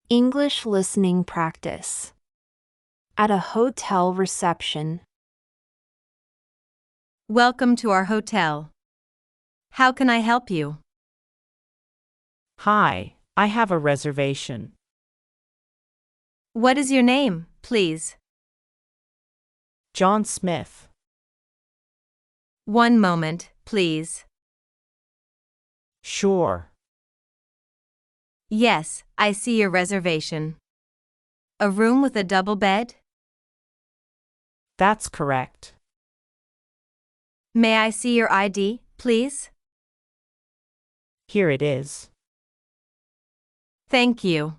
English listening practice. At a hotel reception. Welcome to our hotel. How can I help you? Hi, I have a reservation. What is your name, please? John Smith. One moment, please. Sure. Yes, I see your reservation. A room with a double bed? That's correct. May I see your ID, please? Here it is. Thank you.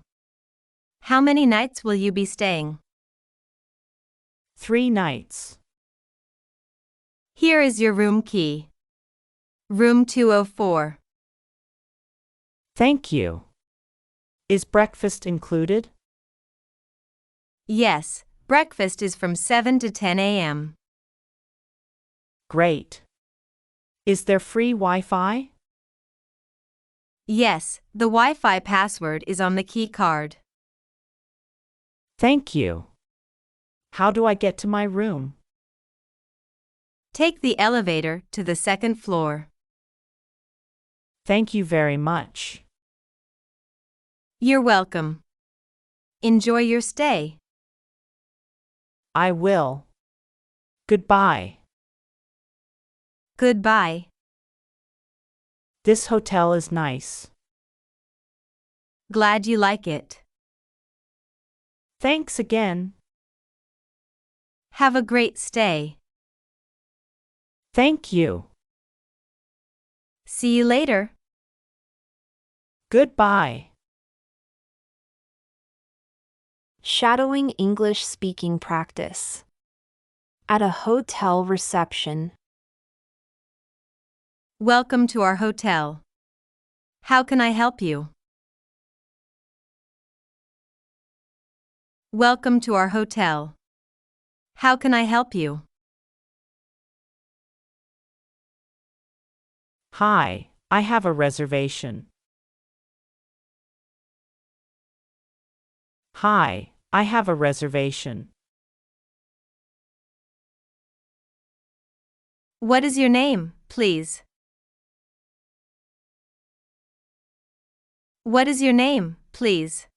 How many nights will you be staying? 3 nights. Here is your room key. Room 204. Thank you. Is breakfast included? Yes, breakfast is from 7 to 10 a.m. Great. Is there free Wi-Fi? Yes, the Wi-Fi password is on the key card. Thank you. How do I get to my room? Take the elevator to the second floor. Thank you very much. You're welcome. Enjoy your stay. I will. Goodbye. Goodbye. This hotel is nice. Glad you like it. Thanks again. Have a great stay. Thank you. See you later. Goodbye. Shadowing English speaking practice. At a hotel reception. Welcome to our hotel. How can I help you? Welcome to our hotel. How can I help you? Hi, I have a reservation. Hi, I have a reservation. What is your name, please? What is your name, please?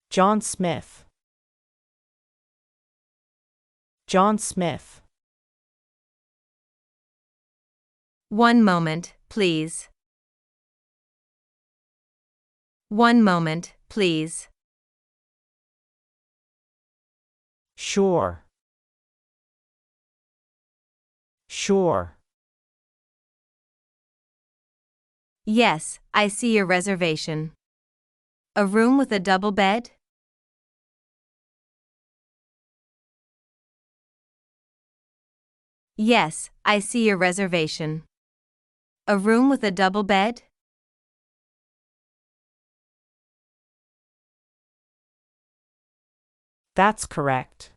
John Smith. John Smith. One moment, please. One moment, please. Sure. Sure. Yes, I see your reservation. A room with a double bed? Yes, I see your reservation. A room with a double bed? That's correct.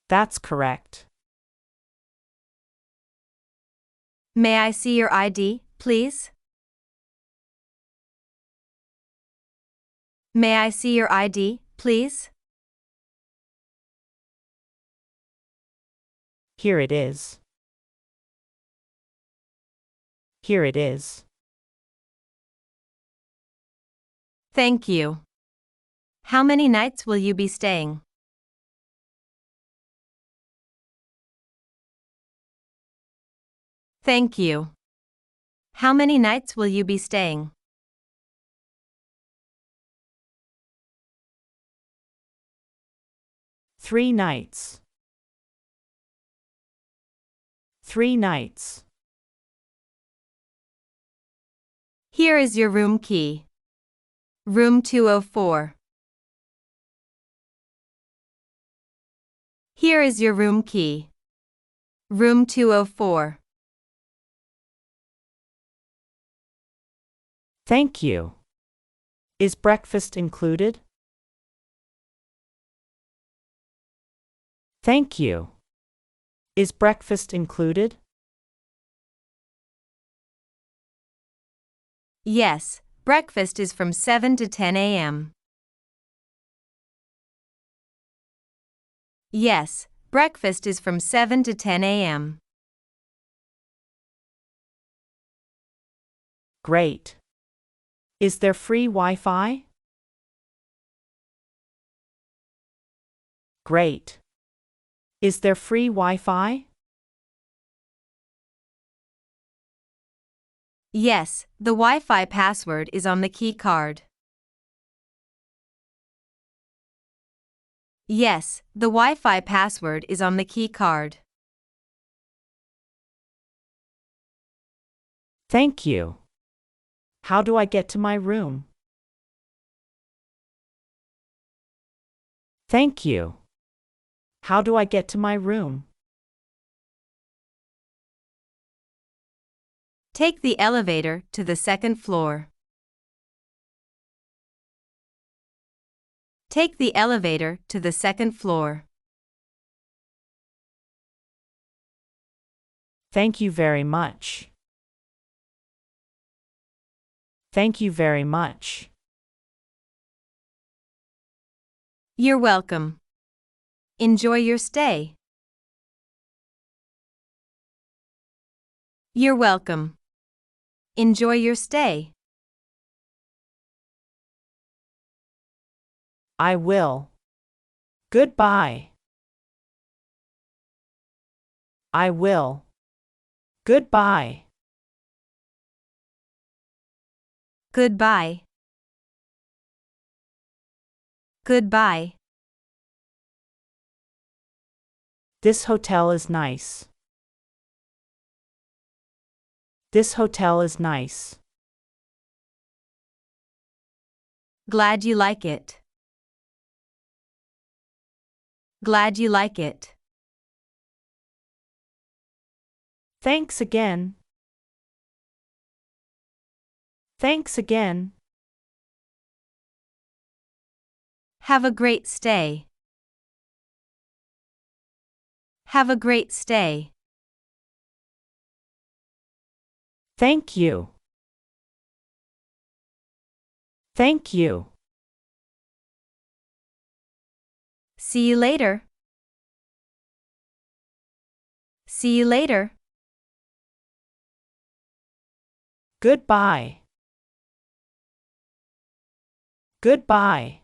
That's correct. May I see your ID, please? May I see your ID, please? Here it is. Here it is. Thank you. How many nights will you be staying? Thank you. How many nights will you be staying? Three nights. 3 nights. Here is your room key. Room 204. Here is your room key. Room 204. Thank you. Is breakfast included? Thank you. Is breakfast included? Yes, breakfast is from 7 to 10 a.m. Yes, breakfast is from 7 to 10 a.m. Great. Is there free Wi-Fi? Great. Is there free Wi-Fi? Yes, the Wi-Fi password is on the key card. Yes, the Wi-Fi password is on the key card. Thank you. How do I get to my room? Thank you. How do I get to my room? Take the elevator to the second floor. Take the elevator to the second floor. Thank you very much. Thank you very much. You're welcome. Enjoy your stay. You're welcome. Enjoy your stay. I will. Goodbye. I will. Goodbye. Goodbye. Goodbye. This hotel is nice. This hotel is nice. Glad you like it. Glad you like it. Thanks again. Thanks again. Have a great stay. Have a great stay. Thank you. Thank you. See you later. See you later. Goodbye. Goodbye.